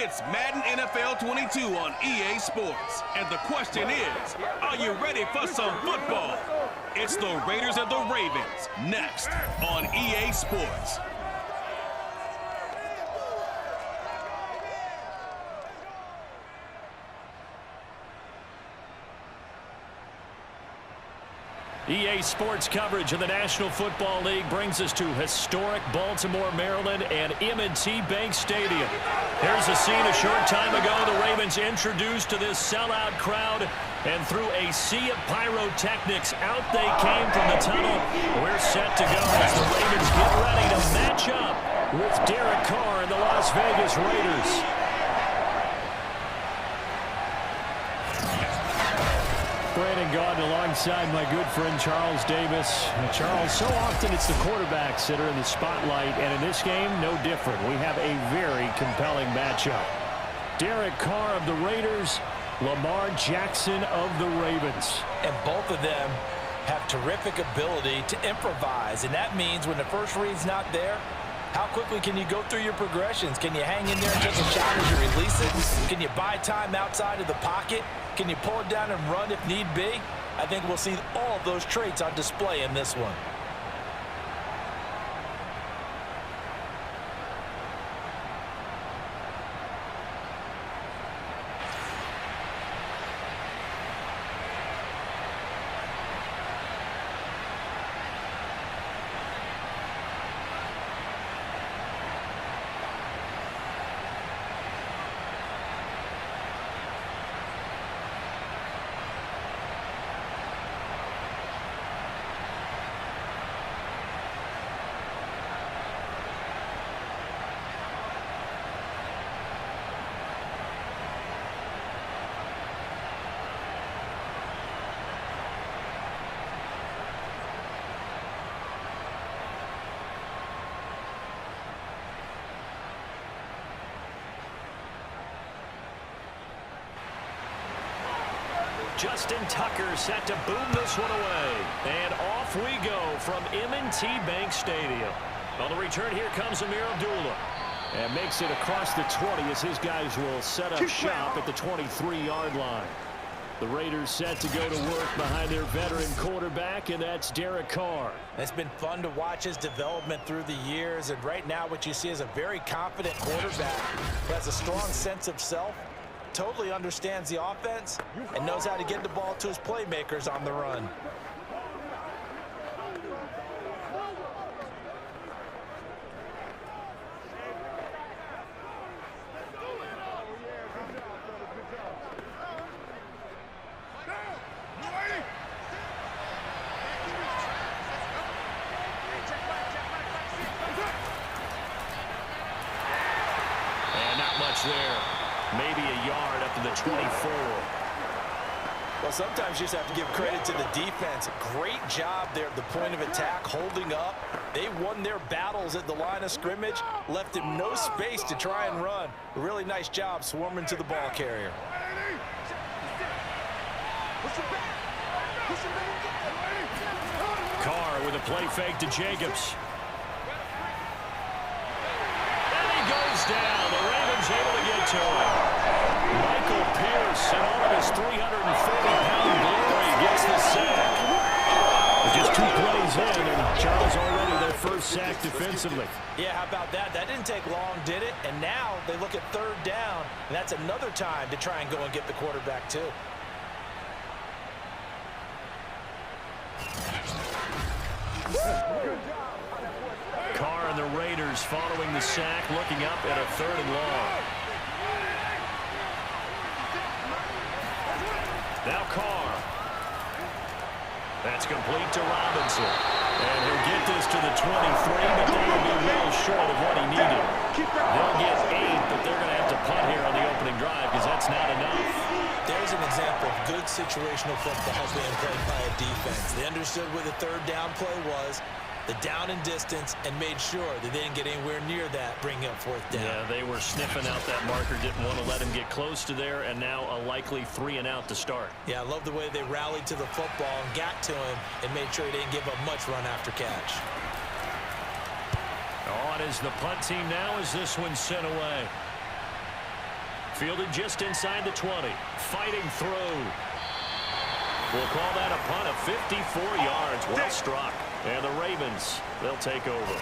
It's Madden NFL 22 on EA Sports. And the question is, are you ready for some football? It's the Raiders and the Ravens, next on EA Sports. EA Sports coverage of the National Football League brings us to historic Baltimore, Maryland, and M&T Bank Stadium. Here's a scene a short time ago. The Ravens introduced to this sellout crowd, and through a sea of pyrotechnics, out they came from the tunnel. We're set to go as the Ravens get ready to match up with Derek Carr and the Las Vegas Raiders. Brandon Gaudin alongside my good friend Charles Davis. Charles, so often it's the quarterbacks that are in the spotlight, and in this game, no different. We have a very compelling matchup. Derek Carr of the Raiders, Lamar Jackson of the Ravens. And both of them have terrific ability to improvise, and that means when the first read's not there, how quickly can you go through your progressions? Can you hang in there until the shot as you release it? Can you buy time outside of the pocket? Can you pull it down and run if need be? I think we'll see all of those traits on display in this one. Justin Tucker set to boom this one away. And off we go from M&T Bank Stadium. On the return, here comes Amir Abdullah. And makes it across the 20 as his guys will set up shop at the 23-yard line. The Raiders set to go to work behind their veteran quarterback, and that's Derek Carr. It's been fun to watch his development through the years, and right now what you see is a very confident quarterback who has a strong sense of self, totally understands the offense, and knows how to get the ball to his playmakers on the run. And not much there. Maybe a yard up to the 24. Well, sometimes you just have to give credit to the defense. Great job there at the point of attack, holding up. They won their battles at the line of scrimmage, left him no space to try and run. A really nice job swarming to the ball carrier. Carr with a play fake to Jacobs. And he goes down. The Ravens able to get to him. Michael Pierce, in all of his 340-pound glory, gets the sack. With just 2 plays in, and Charles already their first sack defensively. Yeah, how about that? That didn't take long, did it? And now they look at third down, and that's another time to try and go and get the quarterback too. Carr and the Raiders following the sack, looking up at a 3rd and long. Now Carr. That's complete to Robinson. And he'll get this to the 23, but that'll be well short of what he needed. They'll get 8, but they're going to have to punt here on the opening drive because that's not enough. There's an example of good situational football being played by a defense. They understood where the third down play was, the down and distance, and made sure that they didn't get anywhere near that, bringing up 4th down. Yeah, they were sniffing out that marker, didn't want to let him get close to there, and now a likely 3 and out to start. Yeah, I love the way they rallied to the football and got to him and made sure he didn't give up much run after catch. On is the punt team now as this one's sent away. fielded just inside the 20. Fighting through. We'll call that a punt of 54 yards. Well struck. And the Ravens, they'll take over.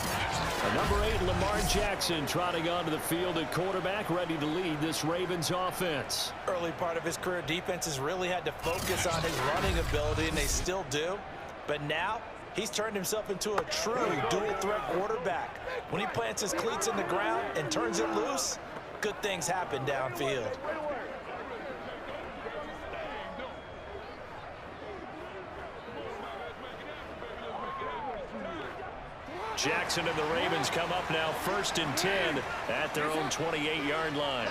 Number 8, Lamar Jackson, trotting onto the field at quarterback, ready to lead this Ravens offense. Early part of his career, defenses really had to focus on his running ability, and they still do. But now, he's turned himself into a true dual-threat quarterback. When he plants his cleats in the ground and turns it loose, good things happen downfield. Jackson and the Ravens come up now 1st and 10 at their own 28-yard line.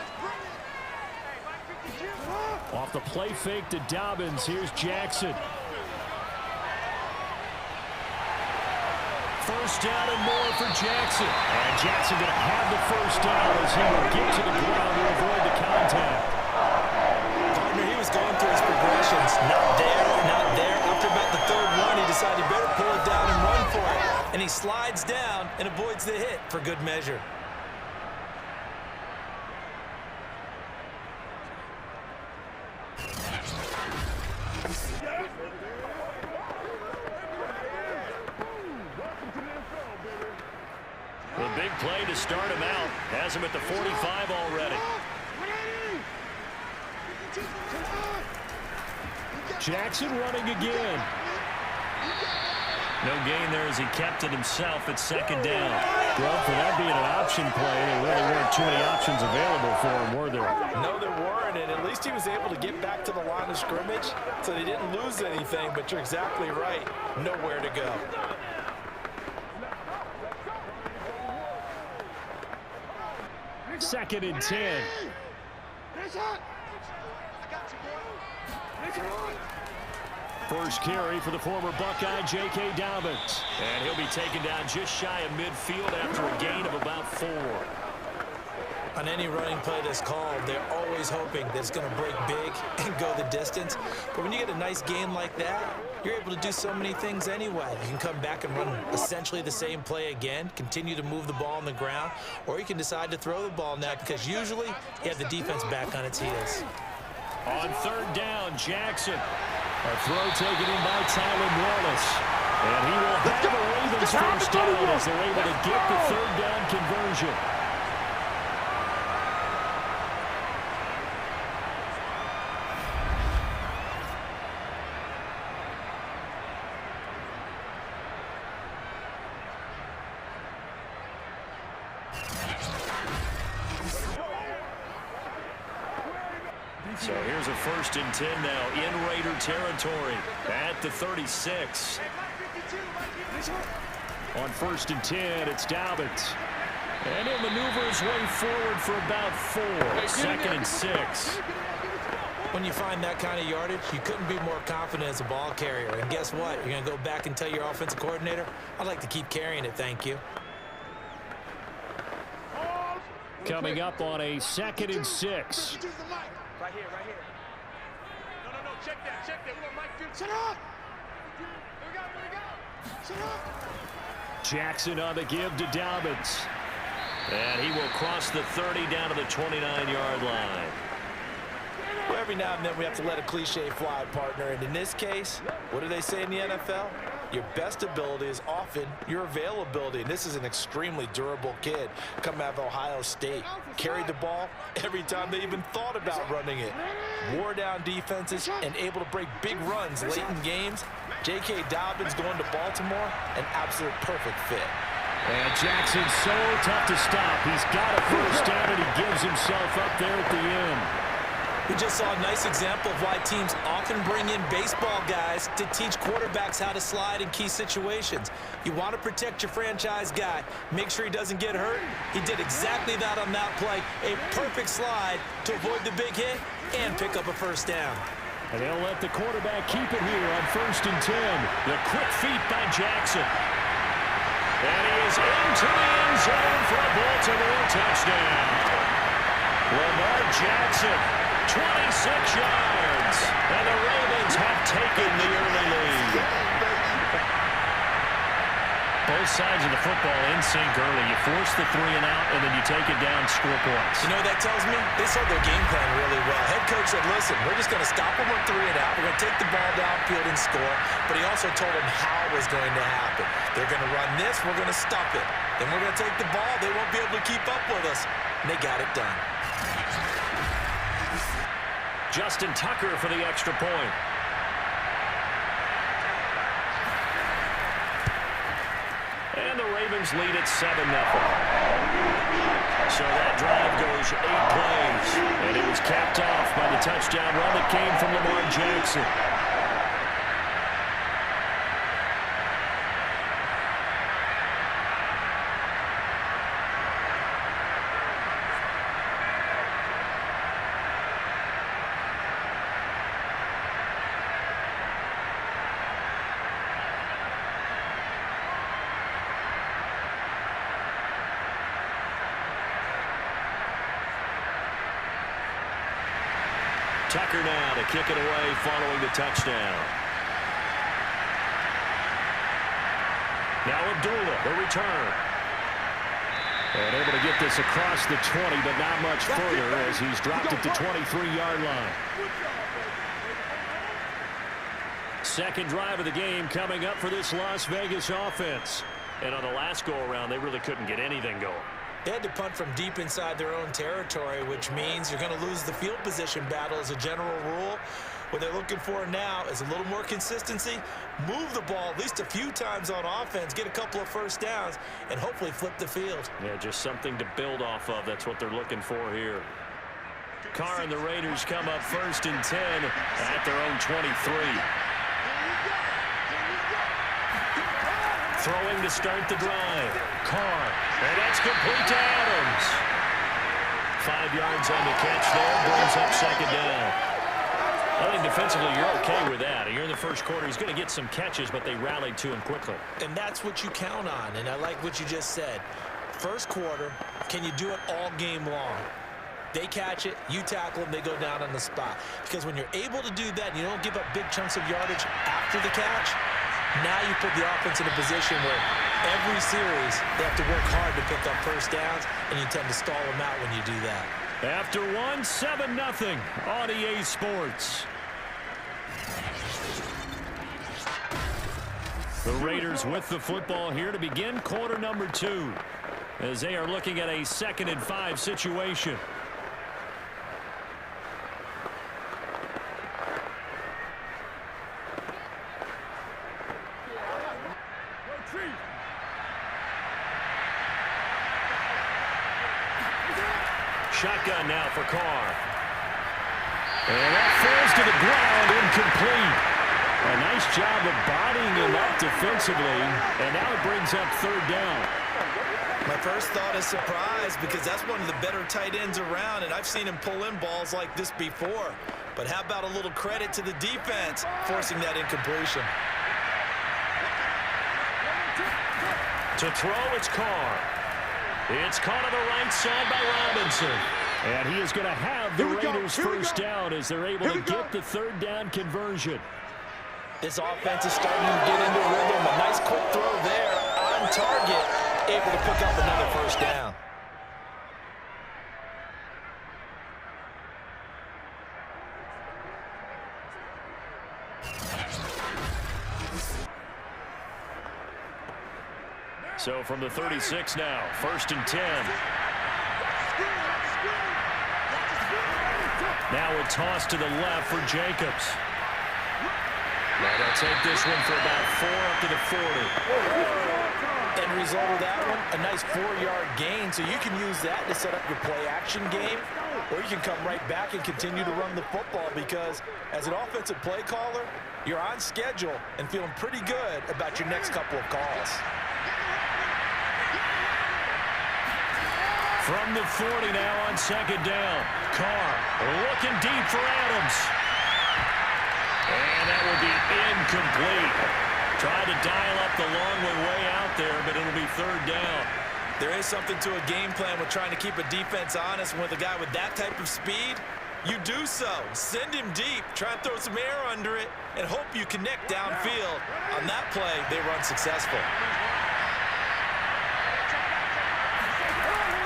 Off the play fake to Dobbins. Here's Jackson. First down and more for Jackson. And Jackson going to have the first down as he will get to the ground to avoid the contact. Partner, he was going through his progressions. Not there, not there. After about the 3rd one, he decided he better pull it down and run for it. And he slides down and avoids the hit for good measure. The big play to start him out. Has him at the 45 already. Jackson running again. No gain there as he kept it himself at 2nd down. Well, for that being an option play, there really weren't too many options available for him, were there? No, there weren't, and at least he was able to get back to the line of scrimmage, so they didn't lose anything, but you're exactly right. Nowhere to go. Second and 10. First carry for the former Buckeye, J.K. Dobbins. And he'll be taken down just shy of midfield after a gain of about 4. On any running play that's called, they're always hoping that it's going to break big and go the distance. But when you get a nice gain like that, you're able to do so many things anyway. You can come back and run essentially the same play again, continue to move the ball on the ground, or you can decide to throw the ball now because usually you have the defense back on its heels. On 3rd down, Jackson. A throw taken in by Tyler Wallace. And he will have the Ravens first down as they're able to get the 3rd down conversion. So here's a 1st and 10 now in Raider territory at the 36. On 1st and 10, it's Dobbins. And he'll maneuver his way forward for about 4. 2nd and 6. When you find that kind of yardage, you couldn't be more confident as a ball carrier. And guess what? You're going to go back and tell your offensive coordinator, I'd like to keep carrying it, thank you. Coming up on a 2nd and 6. Right here, right here. No, check that. We want Mike to... Shut up! Here we go. Shut up! Jackson on the give to Dobbins. And he will cross the 30 down to the 29-yard line. Well, every now and then we have to let a cliche fly, partner. And in this case, what do they say in the NFL? Your best ability is often your availability. And this is an extremely durable kid coming out of Ohio State. Carried the ball every time they even thought about running it. Wore down defenses and able to break big runs late in games. J.K. Dobbins going to Baltimore, an absolute perfect fit. And Jackson's so tough to stop. He's got a first down, and he gives himself up there at the end. We just saw a nice example of why teams often bring in baseball guys to teach quarterbacks how to slide in key situations. You want to protect your franchise guy. Make sure he doesn't get hurt. He did exactly that on that play. A perfect slide to avoid the big hit and pick up a first down. And they'll let the quarterback keep it here on 1st and 10. The quick feet by Jackson. And he is into the end zone for a Baltimore touchdown. Lamar Jackson, 26 yards. And the Ravens have taken the early lead. Both sides of the football in sync early. You force the 3 and out, and then you take it down, score points. You know what that tells me? They saw their game plan really well. Head coach said, listen, we're just going to stop them on 3 and out. We're going to take the ball downfield and score. But he also told them how it was going to happen. They're going to run this. We're going to stop it. Then we're going to take the ball. They won't be able to keep up with us. And they got it done. Justin Tucker for the extra point. And the Ravens lead at 7-0. So that drive goes 8 plays. And it was capped off by the touchdown run that came from Lamar Jackson. Tucker now to kick it away following the touchdown. Now Abdullah, the return. And able to get this across the 20, but not much further as he's dropped at the 23-yard line. Second drive of the game coming up for this Las Vegas offense. And on the last go-around, they really couldn't get anything going. They had to punt from deep inside their own territory, which means you're going to lose the field position battle as a general rule. What they're looking for now is a little more consistency, move the ball at least a few times on offense, get a couple of first downs, and hopefully flip the field. Yeah, just something to build off of. That's what they're looking for here. Carr and the Raiders come up 1st and 10 at their own 23. Throwing to start the drive. Carr. And that's complete to Adams. 5 yards on the catch there. Brings up 2nd down. I think defensively you're okay with that. You're in the first quarter. He's going to get some catches, but they rallied to him quickly. And that's what you count on. And I like what you just said. First quarter, can you do it all game long? They catch it, you tackle them, they go down on the spot. Because when you're able to do that, and you don't give up big chunks of yardage after the catch, now you put the offense in a position where every series they have to work hard to pick up first downs, and you tend to stall them out when you do that. After 7-0 on EA Sports. The Raiders with the football here to begin quarter number 2 as they are looking at a 2nd and 5 situation. Shotgun now for Carr. And that falls to the ground, incomplete. A nice job of bodying him up defensively, and now it brings up 3rd down. My first thought is surprise because that's one of the better tight ends around, and I've seen him pull in balls like this before. But how about a little credit to the defense forcing that incompletion? To throw, it's Carr. It's caught on the right side by Robinson. And he is going to have the Raiders first down as they're able to get the 3rd down conversion. This offense is starting to get into rhythm. A nice quick throw there on target, able to pick up another first down. So from the 36 now, 1st and 10. Now a toss to the left for Jacobs. Now they'll take this one for about 4 up to the 40. End result of that one, a nice 4-yard gain, so you can use that to set up your play-action game, or you can come right back and continue to run the football because as an offensive play caller, you're on schedule and feeling pretty good about your next couple of calls. From the 40 now on 2nd down. Carr looking deep for Adams. And that will be incomplete. Tried to dial up the long way out there, but it'll be 3rd down. There is something to a game plan with trying to keep a defense honest. With a guy with that type of speed, you do so. Send him deep, try and throw some air under it, and hope you connect downfield. On that play, they run successful.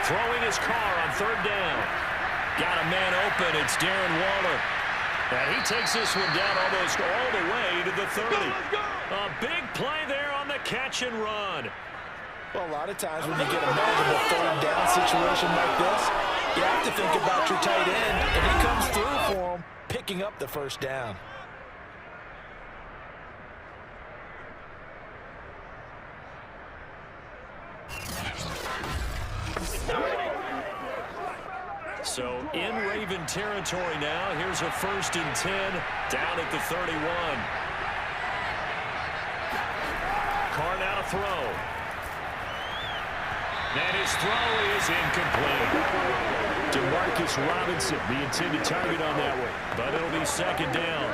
throwing his car on third down. Got a man open. It's Darren Waller. And he takes this one down almost all the way to the 30. A big play there on the catch and run. Well, a lot of times when you get a manageable third down situation like this, you have to think about your tight end, and he comes through for him, picking up the first down. So in Raven territory now. Here's a 1st and 10 down at the 31. Carr now to throw. And his throw is incomplete. DeMarcus Robinson, the intended target on that one. But it'll be 2nd down.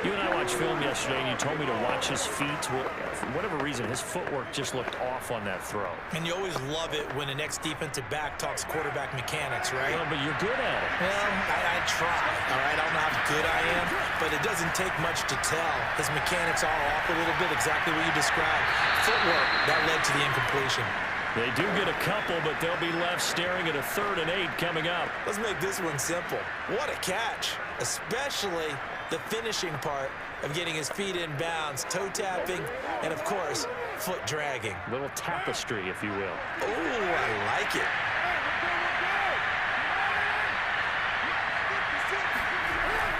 You and I watched film yesterday, and you told me to watch his feet. Well, for whatever reason, his footwork just looked off on that throw. And you always love it when the next defensive back talks quarterback mechanics, right? Well, but you're good at it. Well, I try, all right? I don't know how good I am, but it doesn't take much to tell. His mechanics are off a little bit, exactly what you described. Footwork, that led to the incompletion. They do get a couple, but they'll be left staring at a 3rd and 8 coming up. Let's make this one simple. What a catch, especially the finishing part of getting his feet in bounds, toe tapping, and of course, foot dragging. Little tapestry, if you will. Oh, I like it.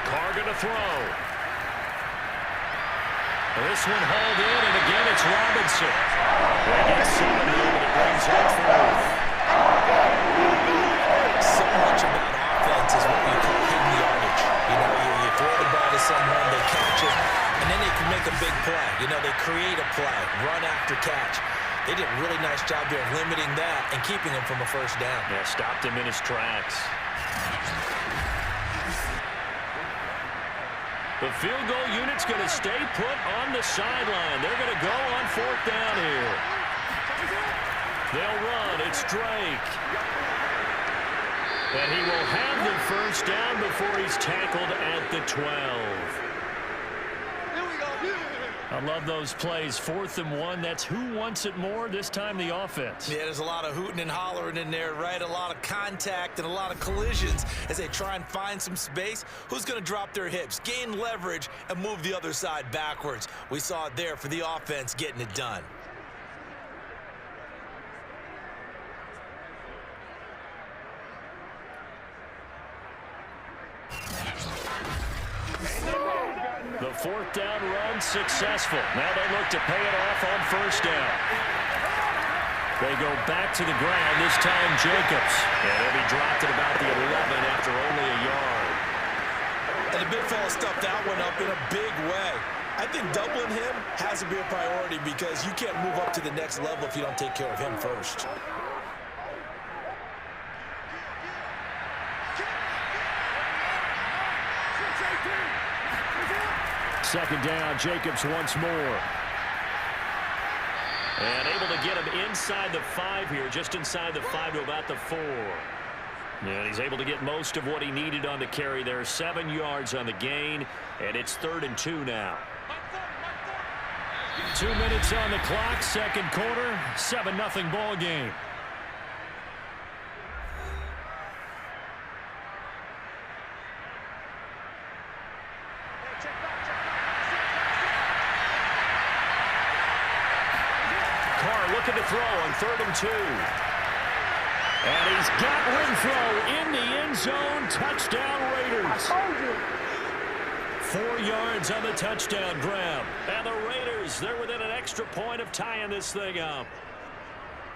Carr gonna throw. This one hauled in, and again it's Robinson. They get 7 there, but it brings home 4th. So much about offense is what we call hidden yardage. You know, you throw the ball to someone, they catch it, and then they can make a big play. You know, they create a play, run after catch. They did a really nice job there of limiting that and keeping him from a 1st down. Yeah, stopped him in his tracks. The field goal unit's going to stay put on the sideline. They're going to go on 4th down here. They'll run. It's Drake. And he will have the 1st down before he's tackled at the 12. I love those plays. 4th and 1. That's who wants it more, this time the offense. Yeah, there's a lot of hooting and hollering in there, right? A lot of contact and a lot of collisions as they try and find some space. Who's going to drop their hips, gain leverage, and move the other side backwards? We saw it there for the offense getting it done. The 4th down run successful. Now they look to pay it off on 1st down. They go back to the ground, this time Jacobs. And he'll be dropped at about the 11 after only a yard. And the big fella stuffed that one up in a big way. I think doubling him has to be a priority because you can't move up to the next level if you don't take care of him first. Second down, Jacobs once more. And able to get him inside the 5 here, just inside the 5 to about the 4. And he's able to get most of what he needed on the carry there. 7 yards on the gain, and it's 3rd and 2 now. 2 minutes on the clock, 2nd quarter, 7-0 ball game. Looking to throw on 3rd and 2. And he's got Renfro in the end zone. Touchdown Raiders. 4 yards on the touchdown grab. And the Raiders, they're within an extra point of tying this thing up.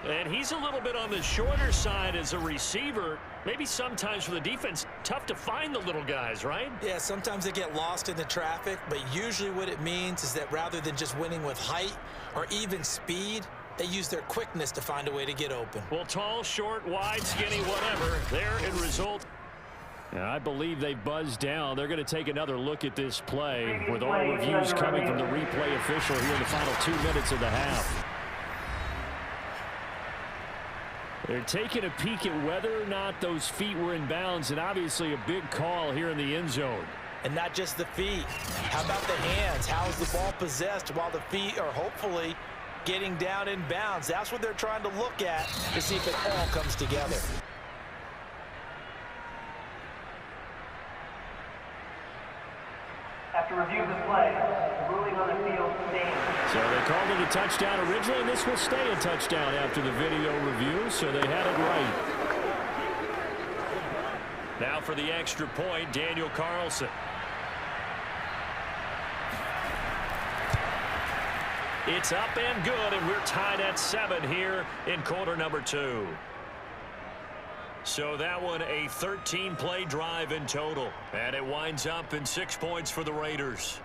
And he's a little bit on the shorter side as a receiver. Maybe sometimes for the defense, tough to find the little guys, right? Yeah, sometimes they get lost in the traffic, but usually what it means is that rather than just winning with height or even speed, they use their quickness to find a way to get open. Well, tall, short, wide, skinny, whatever. There in result. And I believe they buzzed down. They're going to take another look at this play with all reviews coming from the replay official here in the final 2 minutes of the half. They're taking a peek at whether or not those feet were in bounds, and obviously a big call here in the end zone. And not just the feet. How about the hands? How is the ball possessed while the feet are hopefully getting down in bounds. That's what they're trying to look at to see if it all comes together. After review of the play, the ruling on the field stands. So they called it a touchdown originally, and this will stay a touchdown after the video review, so they had it right. Now for the extra point, Daniel Carlson. It's up and good, and we're tied at 7 here in quarter number 2. So that one a 13-play drive in total, and it winds up in 6 points for the Raiders.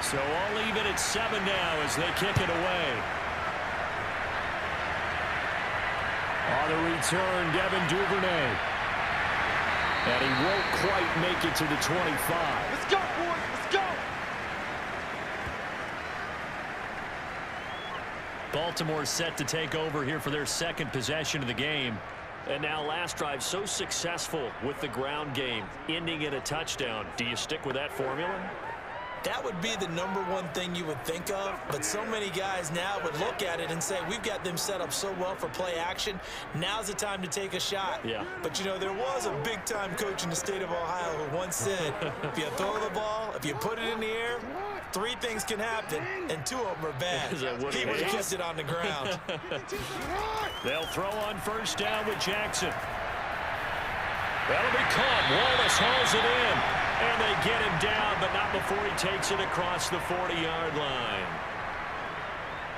So all even at 7 now as they kick it away. On the return, Devin Duvernay. And he won't quite make it to the 25. Let's go, boys. Let's go. Baltimore set to take over here for their second possession of the game. And now last drive so successful with the ground game, ending in a touchdown. Do you stick with that formula? That would be the #1 thing you would think of, but so many guys now would look at it and say, we've got them set up so well for play action. Now's the time to take a shot. Yeah. But, you know, there was a big-time coach in the state of Ohio who once said, if you throw the ball, if you put it in the air, 3 things can happen, and 2 of them are bad. Is that what He it would have is? kept it on the ground. They'll throw on first down with Jackson. That'll be caught. Wallace hauls it in. And they get him down, but not before he takes it across the 40-yard line.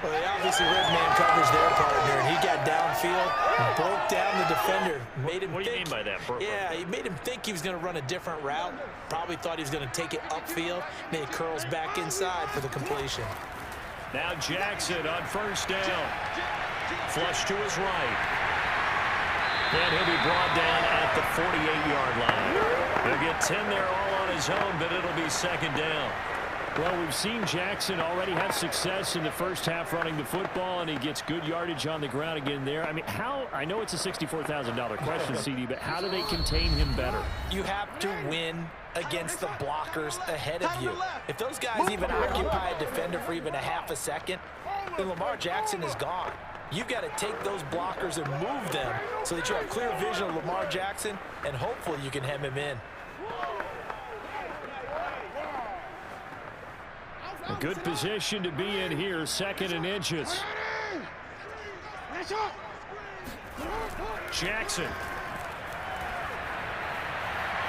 Well, they obviously read man coverage their partner, and he got downfield, broke down the defender, made him What do you mean by that? Yeah, he made him think he was going to run a different route. Probably thought he was going to take it upfield. Then he curls back inside for the completion. Now Jackson on first down. Flush to his right. And he'll be brought down at the 48-yard line. He'll get 10 there all on his own, but it'll be second down. Well, we've seen Jackson already have success in the first half running the football, and he gets good yardage on the ground again there. I mean, I know it's a $64,000 question, CD, but how do they contain him better? You have to win against the blockers ahead of you. If those guys even occupy a defender for even a half a second, then Lamar Jackson is gone. You've got to take those blockers and move them so that you have clear vision of Lamar Jackson, and hopefully you can hem him in. A good position to be in here, 2nd and inches. Jackson.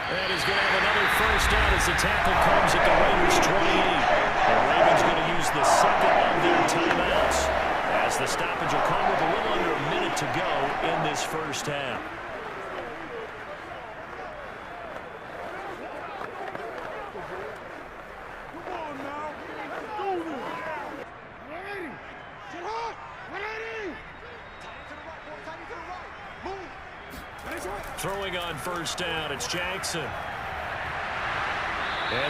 And he's going to have another first down as the tackle comes at the Raiders' 28. The Ravens going to use the second of their timeouts as the stoppage will come with a little under a minute to go in this first half. Throwing on first down, it's Jackson. And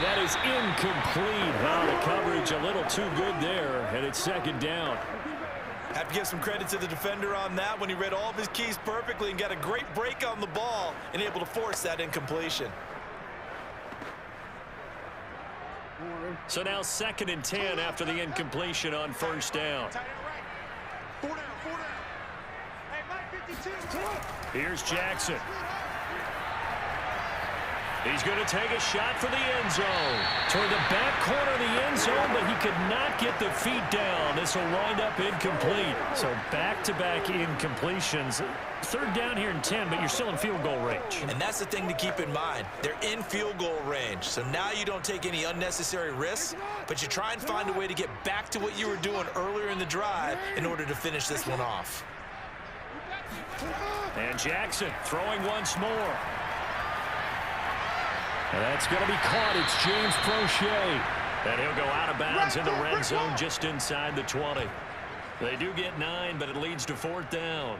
that is incomplete. Wow, the coverage a little too good there, and it's second down. Have to give some credit to the defender on that when he read all of his keys perfectly and got a great break on the ball and able to force that incompletion. So now 2nd and 10 after the incompletion on first down. Four down. Hey, Mike 52. Here's Jackson. He's going to take a shot for the end zone. Toward the back corner of the end zone, but he could not get the feet down. This will wind up incomplete. So back-to-back incompletions. 3rd down here and 10, but you're still in field goal range. And that's the thing to keep in mind. They're in field goal range. So now you don't take any unnecessary risks, but you try and find a way to get back to what you were doing earlier in the drive in order to finish this one off. And Jackson throwing once more. And that's going to be caught. It's James Prochet. And he'll go out of bounds in the red zone just inside the 20. They do get 9, but it leads to 4th down.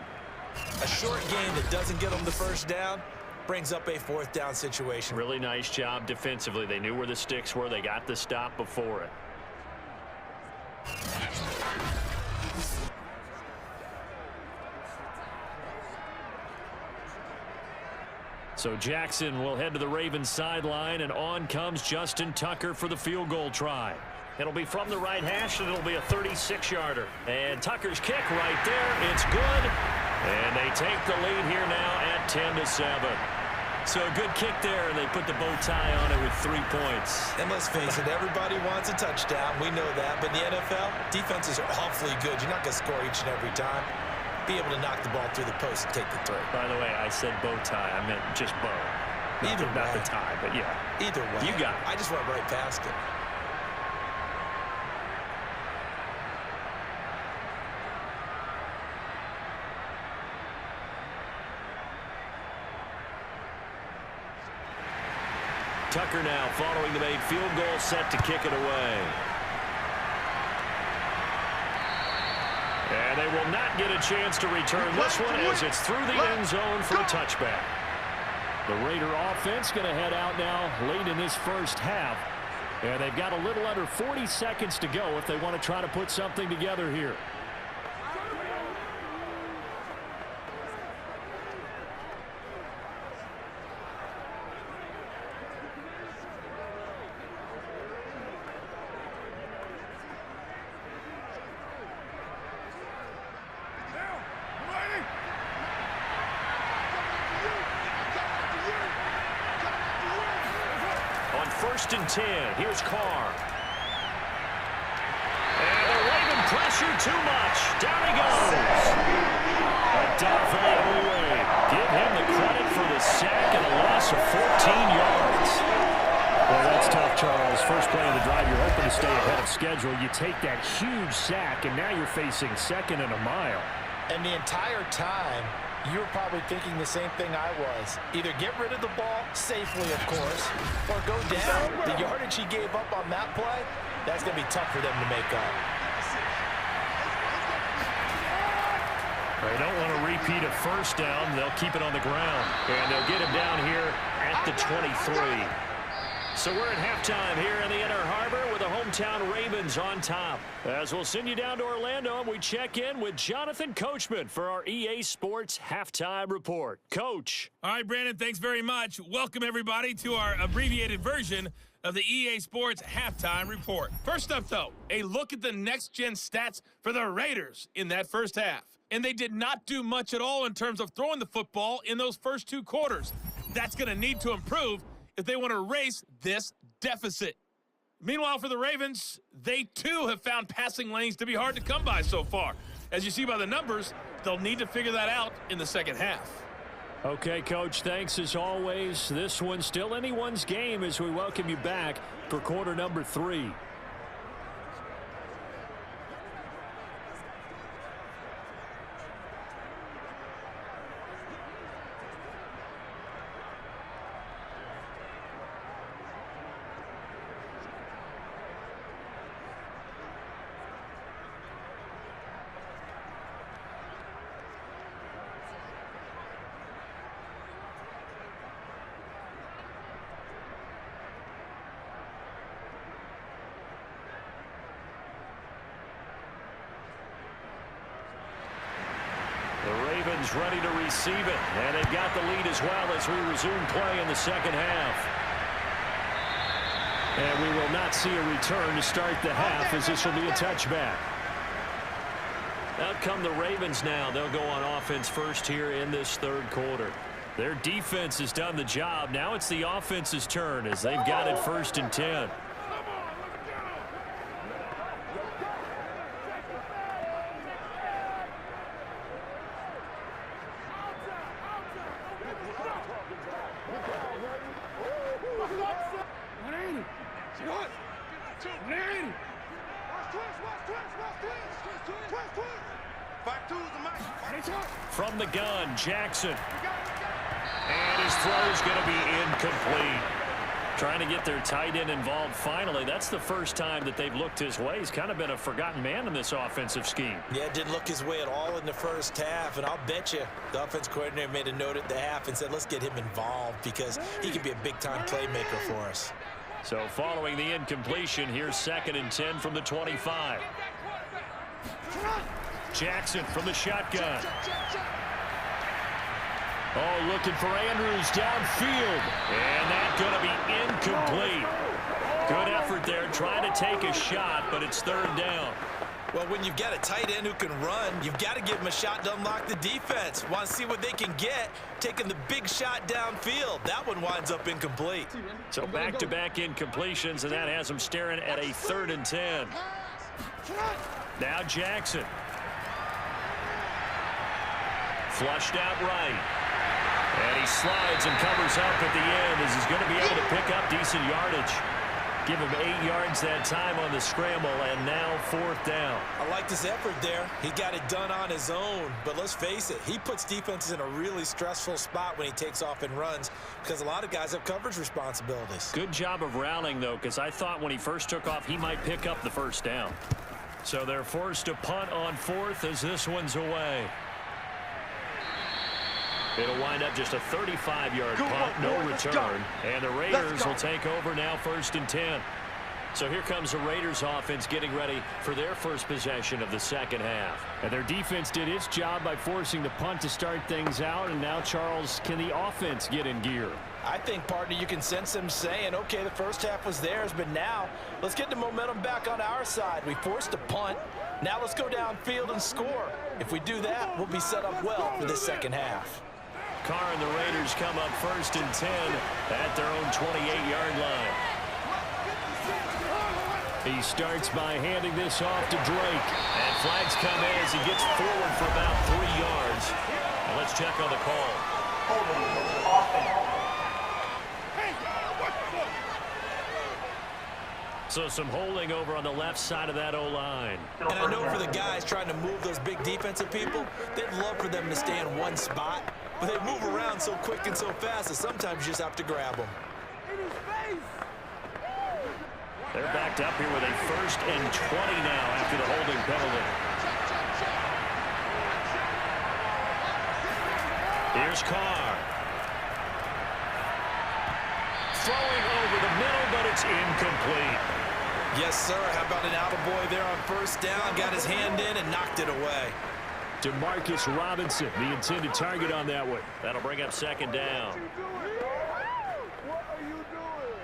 A short game that doesn't get them the first down brings up a 4th down situation. Really nice job defensively. They knew where the sticks were. They got the stop before it. So Jackson will head to the Ravens sideline, and on comes Justin Tucker for the field goal try. It'll be from the right hash, and it'll be a 36-yarder. And Tucker's kick right there. It's good. And they take the lead here now at 10-7. So a good kick there, and they put the bow tie on it with 3 points. And let's face it, everybody wants a touchdown. We know that. But in the NFL, defenses are awfully good. You're not going to score each and every time. Be able to knock the ball through the post and take the throw. By the way, I said bow tie. I meant just bow. Not the tie, but yeah. Either way. You got it. I just went right past it. Tucker now following the made field goal, set to kick it away. And they will not get a chance to return this one as it's through the end zone for a touchback. The Raider offense going to head out now late in this first half. And they've got a little under 40 seconds to go if they want to try to put something together here. First and 10. Here's Carr. And the Raven pressure too much. Down he goes. Adolfo Ewing. Give him the credit for the sack and a loss of 14 yards. Well, that's tough, Charles. First play of the drive, you're hoping to stay ahead of schedule. You take that huge sack, and now you're facing 2nd and a mile. And the entire time, you were probably thinking the same thing I was. Either get rid of the ball safely, of course, or go down. The yardage he gave up on that play, that's going to be tough for them to make up. They don't want to repeat a first down. They'll keep it on the ground. And they'll get him down here at the 23. So we're at halftime here in the Inner Harbor with the hometown Ravens on top. As we'll send you down to Orlando, and we check in with Jonathan Coachman for our EA Sports Halftime Report. Coach. All right, Brandon, thanks very much. Welcome, everybody, to our abbreviated version of the EA Sports Halftime Report. First up, though, a look at the next-gen stats for the Raiders in that first half. And they did not do much at all in terms of throwing the football in those first 2 quarters. That's going to need to improve if they want to erase this deficit. Meanwhile, for the Ravens, they too have found passing lanes to be hard to come by so far. As you see by the numbers, they'll need to figure that out in the second half. Okay, Coach, thanks as always. This one's still anyone's game as we welcome you back for quarter number 3. Ready to receive it, and they've got the lead as well as we resume play in the second half. And we will not see a return to start the half, as this will be a touchback. Out come the Ravens now. They'll go on offense first here in this third quarter. Their defense has done the job. Now it's the offense's turn as they've got it 1st and 10. From the gun, Jackson. And his throw is going to be incomplete. Trying to get their tight end involved finally. That's the first time that they've looked his way. He's kind of been a forgotten man in this offensive scheme. Yeah, didn't look his way at all in the first half, and I'll bet you the offense coordinator made a note at the half and said, let's get him involved because he can be a big-time playmaker for us. So following the incompletion, here's 2nd and 10 from the 25. Jackson from the shotgun. Oh, looking for Andrews downfield. And that's going to be incomplete. Good effort there, trying to take a shot, but it's 3rd down. Well, when you've got a tight end who can run, you've got to give him a shot to unlock the defense. Want to see what they can get, taking the big shot downfield. That one winds up incomplete. So back-to-back incompletions, and that has them staring at a 3rd and 10. Now Jackson. Flushed out right. And he slides and covers up at the end as he's going to be able to pick up decent yardage. Give him 8 yards that time on the scramble, and now 4th down. I like this effort there. He got it done on his own, but let's face it, he puts defenses in a really stressful spot when he takes off and runs because a lot of guys have coverage responsibilities. Good job of rallying, though, because I thought when he first took off, he might pick up the 1st down. So they're forced to punt on 4th as this one's away. It'll wind up just a 35-yard punt, no return. And the Raiders will take over now 1st and 10. So here comes the Raiders offense getting ready for their first possession of the 2nd half. And their defense did its job by forcing the punt to start things out. And now, Charles, can the offense get in gear? I think, partner, you can sense them saying, okay, the first half was theirs, but now let's get the momentum back on our side. We forced a punt. Now let's go downfield and score. If we do that, we'll be set up well for the 2nd half. Carr and the Raiders come up 1st and 10 at their own 28-yard line. He starts by handing this off to Drake. And flags come in as he gets forward for about 3 yards. And let's check on the call. So some holding over on the left side of that O-line. And I know for the guys trying to move those big defensive people, they'd love for them to stay in one spot. But they move around so quick and so fast that sometimes you just have to grab them. They're backed up here with a 1st and 20 now after the holding penalty. Here's Carr. Throwing over the middle, but it's incomplete. Yes, sir. How about an attaboy there on 1st down? Got his hand in and knocked it away. Demarcus Robinson, the intended target on that one. That'll bring up 2nd down. What are you doing?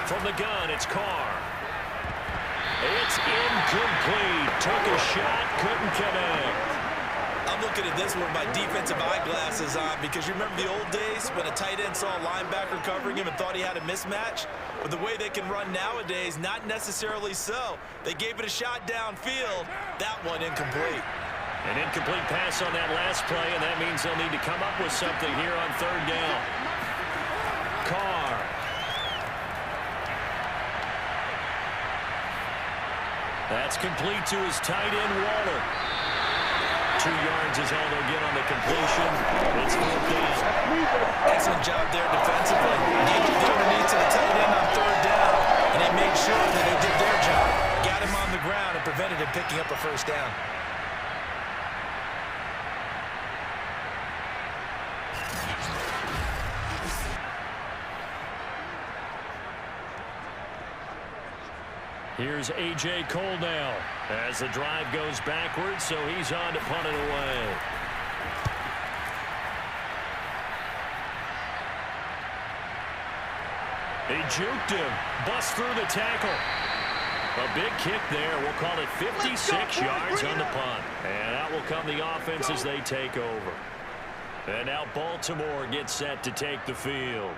From the gun, it's Carr. It's incomplete. Took a shot, couldn't connect. I'm looking at this one with my defensive eyeglasses on because you remember the old days when a tight end saw a linebacker covering him and thought he had a mismatch? But the way they can run nowadays, not necessarily so. They gave it a shot downfield. That one incomplete. An incomplete pass on that last play, and that means they'll need to come up with something here on 3rd down. Carr. That's complete to his tight end, Waller. 2 yards is all they'll get on the completion. It's 4th down. Excellent job there defensively. Gave it the underneath to the tight end on 3rd down, and they made sure that they did their job. Got him on the ground and prevented him picking up a 1st down. Here's A.J. Cole now as the drive goes backwards, so he's on to punt it away. He juked him, bust through the tackle. A big kick there. We'll call it 56 yards on the punt. And out will come the offense as they take over. And now Baltimore gets set to take the field.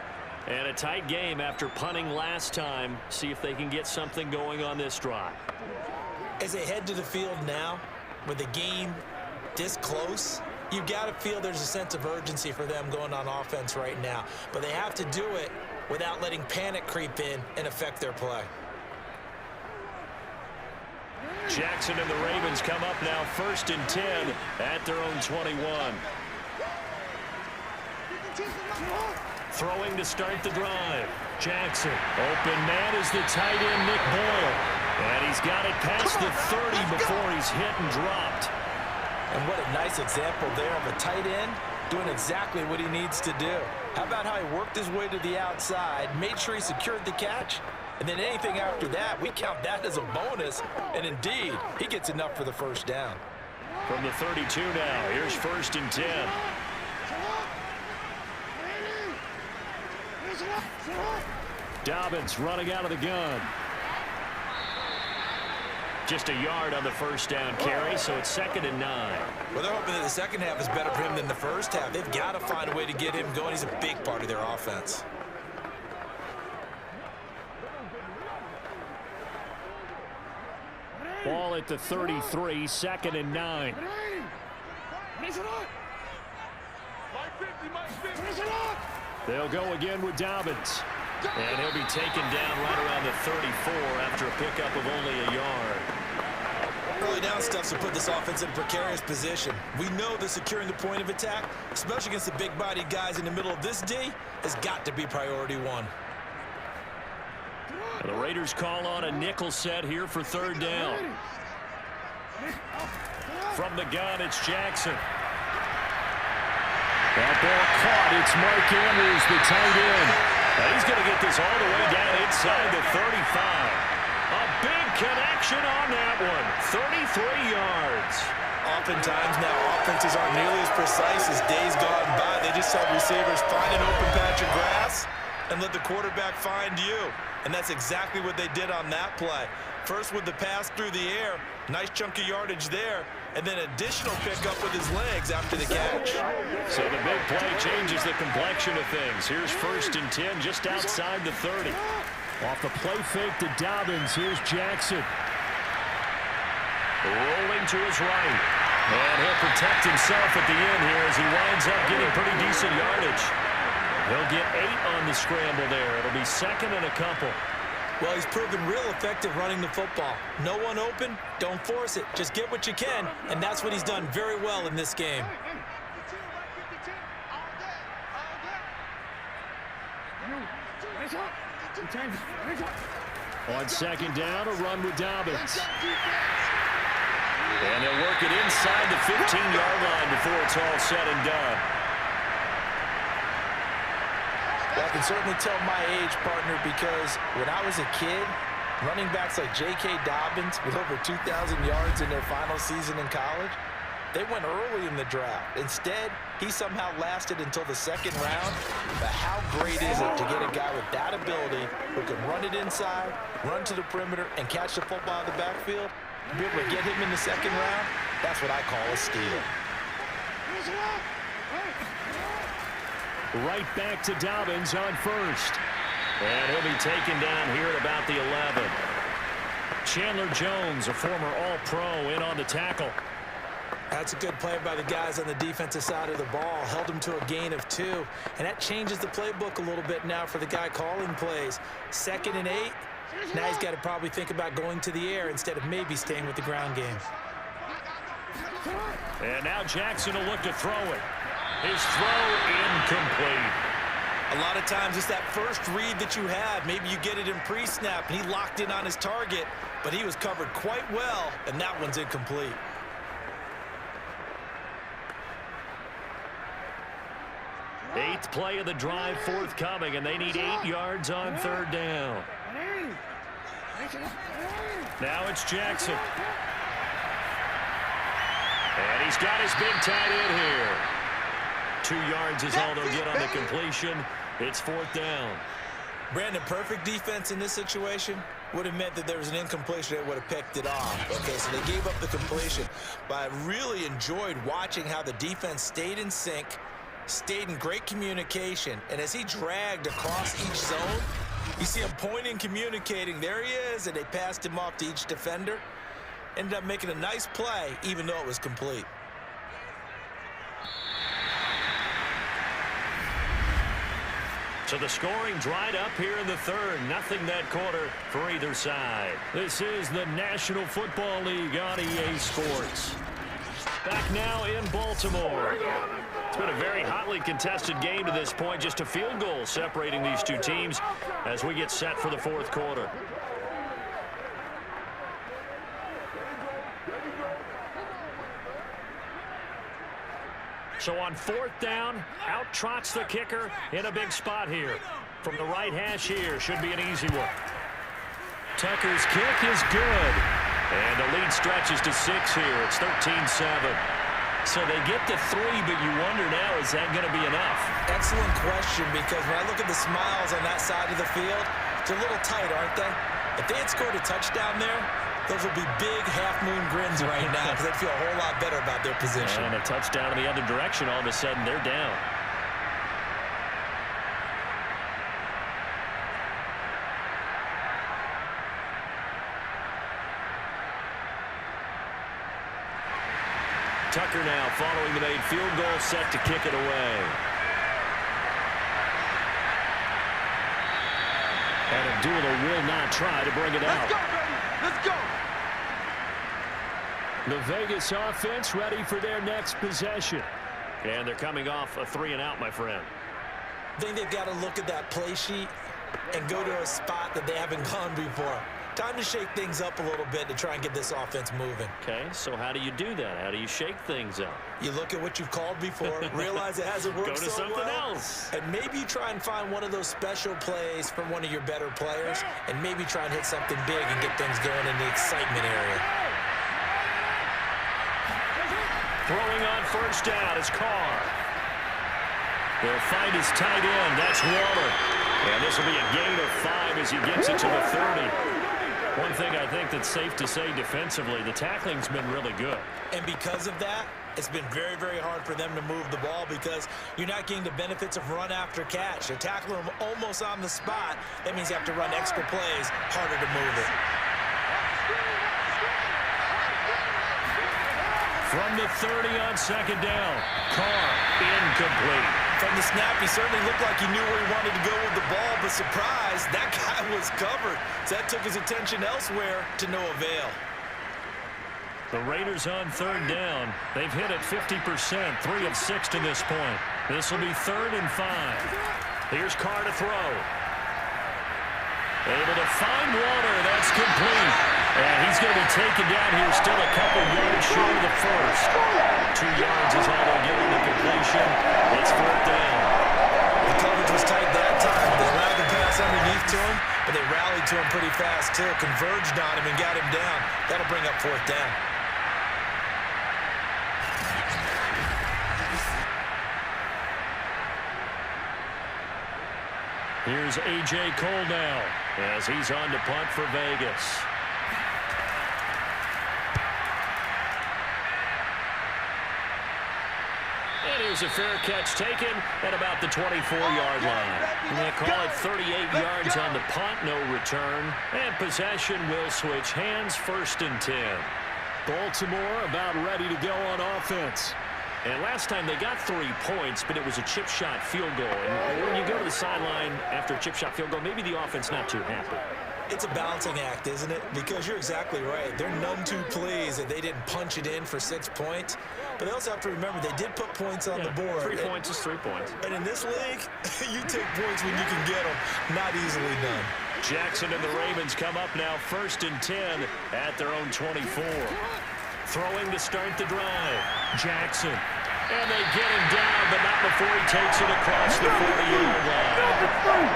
And a tight game after punting last time. See if they can get something going on this drive. As they head to the field now, with the game this close, you've got to feel there's a sense of urgency for them going on offense right now. But they have to do it without letting panic creep in and affect their play. Jackson and the Ravens come up now 1st and 10 at their own 21. Throwing to start the drive. Jackson. Open man is the tight end, Nick Boyle. And he's got it past the 30 before he's hit and dropped. And what a nice example there of a tight end doing exactly what he needs to do. How about how he worked his way to the outside, made sure he secured the catch, and then anything after that, we count that as a bonus. And indeed, he gets enough for the first down. From the 32 now, here's 1st and 10. Dobbins running out of the gun. Just a yard on the first down carry, so it's 2nd and 9. Well, they're hoping that the second half is better for him than the first half. They've got to find a way to get him going. He's a big part of their offense. Ball at the 33, 2nd and 9. They'll go again with Dobbins. And he'll be taken down right around the 34 after a pickup of only a yard. Early down stuff to put this offense in a precarious position. We know that securing the point of attack, especially against the big-bodied guys in the middle of this D, has got to be priority one. And the Raiders call on a nickel set here for 3rd down. From the gun, it's Jackson. That ball caught. It's Mark Andrews, the tight end. Now he's going to get this all the way down inside the 35. A big connection on that one. 33 yards. Oftentimes now, offenses aren't nearly as precise as days gone by. They just have receivers find an open patch of grass and let the quarterback find you. And that's exactly what they did on that play. First with the pass through the air, nice chunk of yardage there, and then additional pickup with his legs after the catch. So the big play changes the complexion of things. Here's 1st and 10 just outside the 30. Off the play fake to Dobbins, here's Jackson. Rolling to his right. And he'll protect himself at the end here as he winds up getting pretty decent yardage. He'll get 8 on the scramble there. It'll be 2nd and a couple. Well, he's proven real effective running the football. No one open, don't force it. Just get what you can, and that's what he's done very well in this game. On 2nd down, a run with Dobbins. And they'll work it inside the 15-yard line before it's all said and done. Well, I can certainly tell my age, partner, because when I was a kid, running backs like J.K. Dobbins with over 2,000 yards in their final season in college, they went early in the draft. Instead, he somehow lasted until the 2nd round. But how great is it to get a guy with that ability who can run it inside, run to the perimeter, and catch the football out of the backfield? To be able to get him in the 2nd round, that's what I call a steal. Right back to Dobbins on 1st. And he'll be taken down here at about the 11. Chandler Jones, a former All-Pro, in on the tackle. That's a good play by the guys on the defensive side of the ball. Held him to a gain of 2. And that changes the playbook a little bit now for the guy calling plays. 2nd and 8. Now he's got to probably think about going to the air instead of maybe staying with the ground game. And now Jackson will look to throw it. His throw incomplete. A lot of times it's that first read that you have. Maybe you get it in pre-snap, and he locked in on his target, but he was covered quite well, and that one's incomplete. Eighth play of the drive forthcoming, and they need 8 yards on 3rd down. Now it's Jackson. And he's got his big tight end here. 2 yards is all they'll get on the completion. It's 4th down. Brandon, perfect defense in this situation would have meant that there was an incompletion that would have picked it off. Okay, so they gave up the completion. But I really enjoyed watching how the defense stayed in sync, stayed in great communication, and as he dragged across each zone, you see him pointing, communicating. There he is, and they passed him off to each defender. Ended up making a nice play, even though it was complete. So the scoring dried up here in the third. Nothing that quarter for either side. This is the National Football League on EA Sports. Back now in Baltimore. It's been a very hotly contested game to this point. Just a field goal separating these two teams as we get set for the fourth quarter. So on fourth down, out trots the kicker in a big spot here. From the right hash here, should be an easy one. Tucker's kick is good. And the lead stretches to 6 here. It's 13-7. So they get to 3, but you wonder now, is that going to be enough? Excellent question, because when I look at the smiles on that side of the field, it's a little tight, aren't they? If they had scored a touchdown there, those would be big half-moon grins right now because they'd feel a whole lot better about their position. And a touchdown in the other direction, all of a sudden they're down. Tucker now following the made field goal, set to kick it away. And Abdullah will not try to bring it out. Let's go, baby. Let's go. The Vegas offense ready for their next possession. And they're coming off a 3-and-out, my friend. I think they've got to look at that play sheet and go to a spot that they haven't gone before. Time to shake things up a little bit to try and get this offense moving. Okay, so how do you do that? How do you shake things up? You look at what you've called before, realize it hasn't worked Go to so something well, else. and maybe you try and find one of those special plays from one of your better players, and maybe try and hit something big and get things going in the excitement area. Throwing on first down is Carr. They'll find his tight end. That's Waller. And this will be a gain of 5 as he gets it to the 30. One thing I think that's safe to say defensively, the tackling's been really good. And because of that, it's been very, very hard for them to move the ball because you're not getting the benefits of run after catch. You're tackling them almost on the spot. That means you have to run extra plays, harder to move it. From the 30 on second down, Carr incomplete. From the snap, he certainly looked like he knew where he wanted to go with the ball, but surprise, that guy was covered. So that took his attention elsewhere to no avail. The Raiders on third down. They've hit it 50%, 3 of 6 to this point. This will be 3rd and 5. Here's Carr to throw. Able to find Water. That's complete. And he's going to be taken down here, still a couple yards short of the first. 2 yards is all they'll get on the completion. It's 4th down. The coverage was tight that time. They allowed the pass underneath to him, but they rallied to him pretty fast, too. Converged on him and got him down. That'll bring up 4th down. Here's A.J. Cole now as he's on to punt for Vegas. And here's a fair catch taken at about the 24-yard line. And they call it 38 yards on the punt, no return. And possession will switch hands, 1st and 10. Baltimore about ready to go on offense. And last time they got 3 points, but it was a chip shot field goal. And when you go to the sideline after a chip shot field goal, maybe the offense not too happy. It's a balancing act, isn't it? Because you're exactly right. They're none too pleased that they didn't punch it in for 6 points. But they also have to remember they did put points on the board. 3 points is 3 points. And in this league, you take points when you can get them. Not easily done. Jackson and the Ravens come up now 1st and 10 at their own 24. Throwing to start the drive. Jackson. And they get him down, but not before he takes it across the 40-yard line.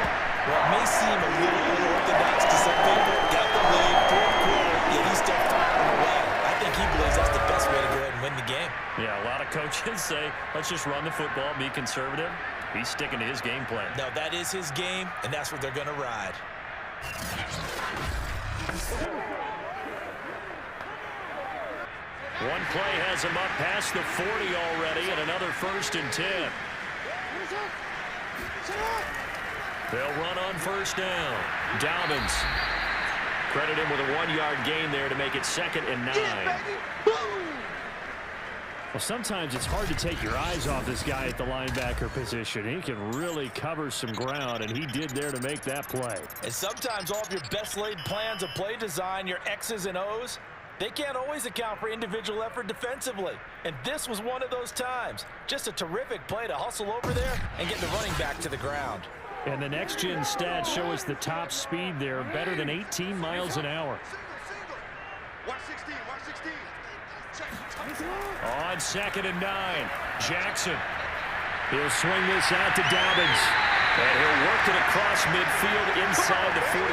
Well, it may seem a little unorthodox to some people. Got the lead, 4th quarter, yet he's still firing away. I think he believes that's the best way to go ahead and win the game. Yeah, a lot of coaches say, let's just run the football, be conservative. He's sticking to his game plan. No, that is his game, and that's what they're going to ride. One play has him up past the 40 already, and another 1st and 10. They'll run on 1st down. Dobbins. Credit him with a 1-yard gain there to make it 2nd and 9. Well, sometimes it's hard to take your eyes off this guy at the linebacker position. He can really cover some ground, and he did there to make that play. And sometimes all of your best laid plans of play design, your X's and O's, they can't always account for individual effort defensively. And this was one of those times. Just a terrific play to hustle over there and get the running back to the ground. And the next-gen stats show us the top speed there, better than 18 miles an hour. Watch 16, watch 16. On 2nd and 9, Jackson. He'll swing this out to Dobbins. And he'll work it across midfield inside the 45.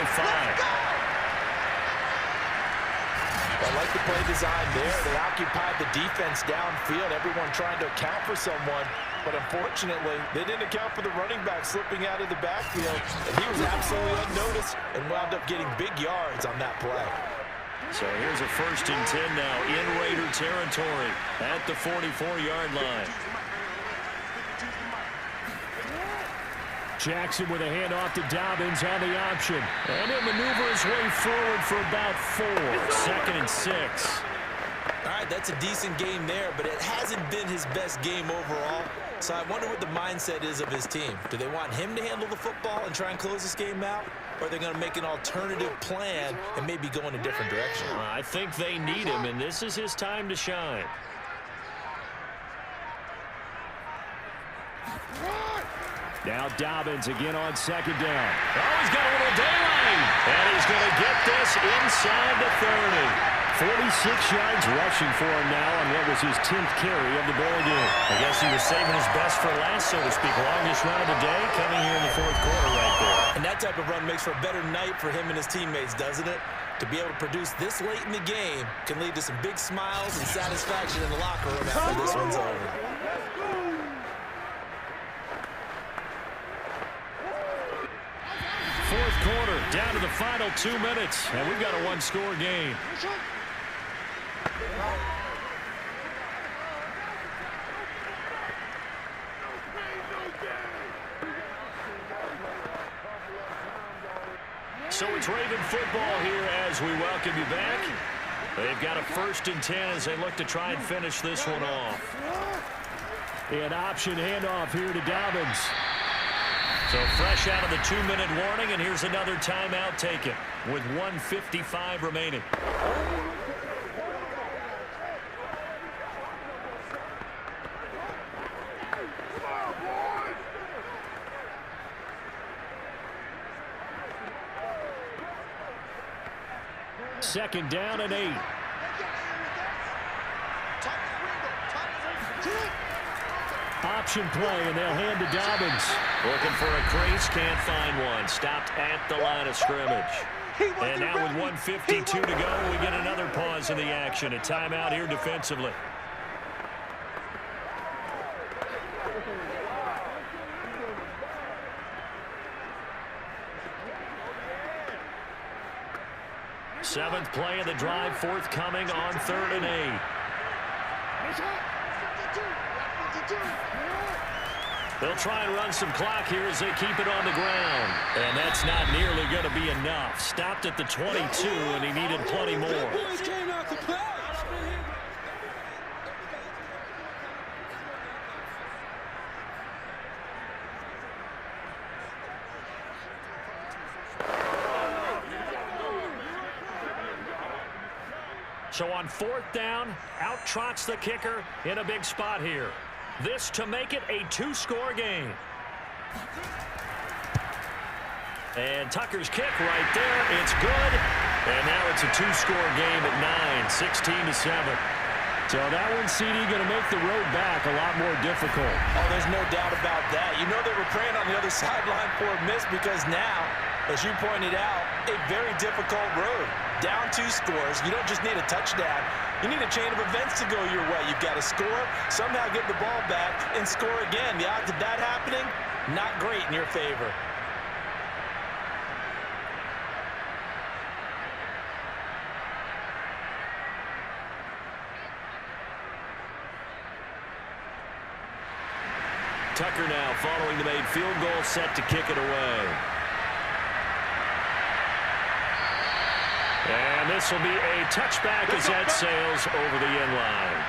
I like the play design there. They occupied the defense downfield, everyone trying to account for someone. But unfortunately, they didn't account for the running back slipping out of the backfield. And he was absolutely unnoticed and wound up getting big yards on that play. So here's a 1st and 10 now in Raider territory at the 44-yard line. Jackson with a handoff to Dobbins on the option. And he'll maneuver his way forward for about 4. 2nd and 6. All right, that's a decent game there, but it hasn't been his best game overall. So I wonder what the mindset is of his team. Do they want him to handle the football and try and close this game out? Or are they going to make an alternative plan and maybe go in a different direction? I think they need him, and this is his time to shine. Now Dobbins again on 2nd down. Oh, he's got a little daylight. And he's going to get this inside the 30. 46 yards rushing for him now on what was his 10th carry of the ball game. I guess he was saving his best for last, so to speak. Longest run of the day coming here in the 4th quarter right there. And that type of run makes for a better night for him and his teammates, doesn't it? To be able to produce this late in the game can lead to some big smiles and satisfaction in the locker room after this one's over. Fourth quarter, down to the final 2 minutes, and we've got a one-score game. So it's Raven football here as we welcome you back. They've got a 1st and 10 as they look to try and finish this one off. An option handoff here to Dobbins. So fresh out of the 2-minute warning, and here's another timeout taken with 1:55 remaining. Second down and 8. Option play, and they'll hand to Dobbins. Looking for a crease, can't find one. Stopped at the line of scrimmage. And now with 1:52 to go, we get another pause in the action. A timeout here defensively. Seventh play of the drive, forthcoming on 3rd and 8. They'll try and run some clock here as they keep it on the ground. And that's not nearly going to be enough. Stopped at the 22, and he needed plenty more. So on 4th down, out trots the kicker in a big spot here. This to make it a 2-score game. And Tucker's kick right there. It's good. And now it's a 2-score game at 9, 16-7. So that one, CD, going to make the road back a lot more difficult. Oh, there's no doubt about that. You know they were praying on the other sideline for a miss because now, as you pointed out, a very difficult road. Down 2 scores. You don't just need a touchdown. You need a chain of events to go your way. You've got to score, somehow get the ball back, and score again. The odds of that happening, not great in your favor. Tucker now following the made field goal, set to kick it away. And this will be a touchback as that sails over the end line.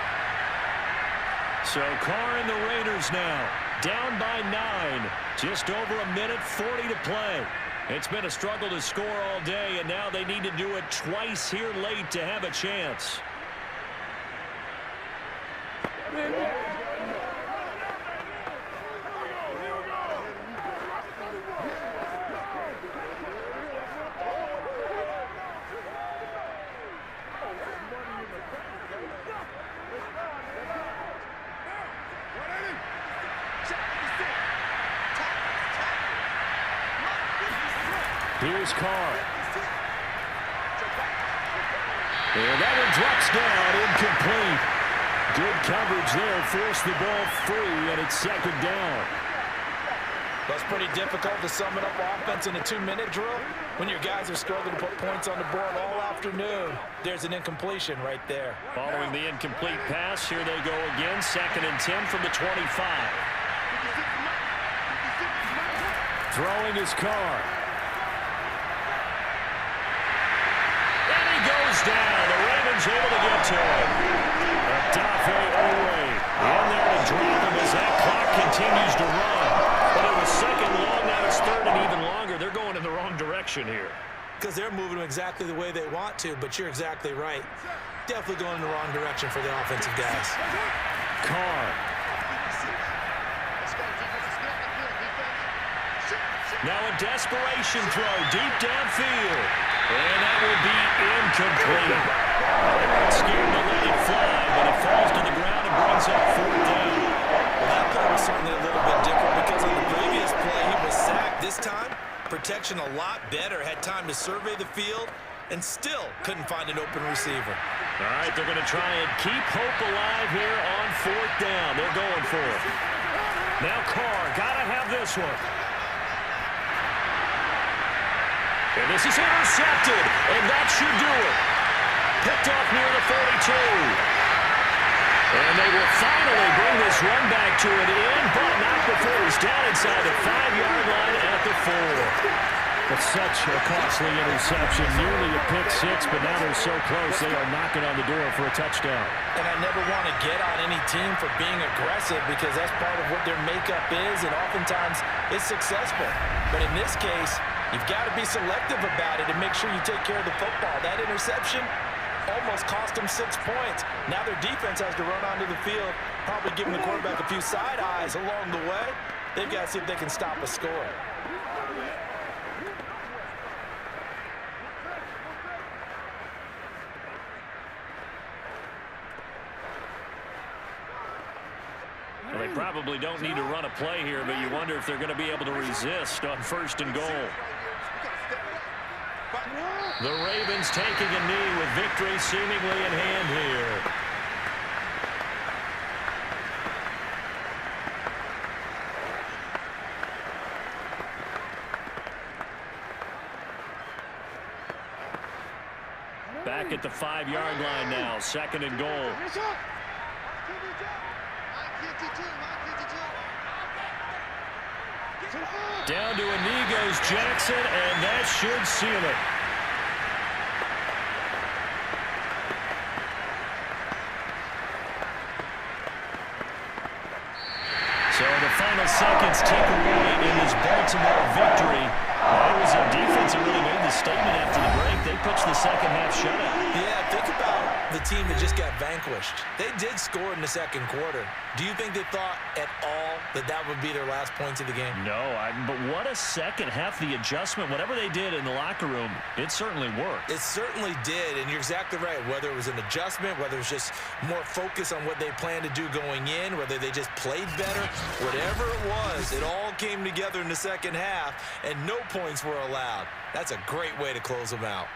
So Carr and the Raiders now down by 9. Just over a minute 40 to play. It's been a struggle to score all day, and now they need to do it twice here late to have a chance. Here's Carr. And that one drops down, incomplete. Good coverage there, forced the ball free, and it's second down. Well, it's pretty difficult to sum it up offense in a 2-minute drill when your guys are struggling to put points on the board all afternoon. There's an incompletion right there. Following the incomplete pass, here they go again, 2nd and 10 from the 25. Throwing his Carr. Goes down. The Ravens able to get to him. Dafe Owe in there to drop him as that clock continues to run. But it was second long, now it's third and even longer. They're going in the wrong direction here. Because they're moving exactly the way they want to, but you're exactly right. Definitely going in the wrong direction for the offensive guys. Carr. Now a desperation throw deep downfield. And that will be incomplete. They weren't scared to let it fly, but it falls to the ground and brings up 4th down. Well, that play was certainly a little bit different because on the previous play he was sacked. This time, protection a lot better. Had time to survey the field and still couldn't find an open receiver. All right, they're going to try and keep hope alive here on 4th down. They're going for it. Now Carr, got to have this one. And this is intercepted, and that should do it. Picked off near the 42. And they will finally bring this one back to an end, but not before he's down inside the 5-yard line at the 4. But such a costly interception, nearly a pick six, but now they're so close they are knocking on the door for a touchdown. And I never want to get on any team for being aggressive because that's part of what their makeup is, and oftentimes it's successful. But in this case, you've got to be selective about it and make sure you take care of the football. That interception almost cost them 6 points. Now their defense has to run onto the field, probably giving the quarterback a few side eyes along the way. They've got to see if they can stop a score. Well, they probably don't need to run a play here, but you wonder if they're going to be able to resist on 1st and goal. The Ravens taking a knee with victory seemingly in hand here. Back at the 5-yard line now, 2nd and goal. Down to a knee goes Jackson, and that should seal it. So the final seconds tick away in this Baltimore victory. It was a defense that really made the statement after the break. They pitched the second half shutout. Yeah, think about the team that just got vanquished. They did score in the 2nd quarter. Do you think they thought at all that that would be their last points of the game? No, but what a second half. The adjustment, whatever they did in the locker room, it certainly worked. It certainly did, and you're exactly right. Whether it was an adjustment, whether it was just more focus on what they planned to do going in, whether they just played better, whatever it was, it all came together in the second half, and no points were allowed. That's a great way to close them out.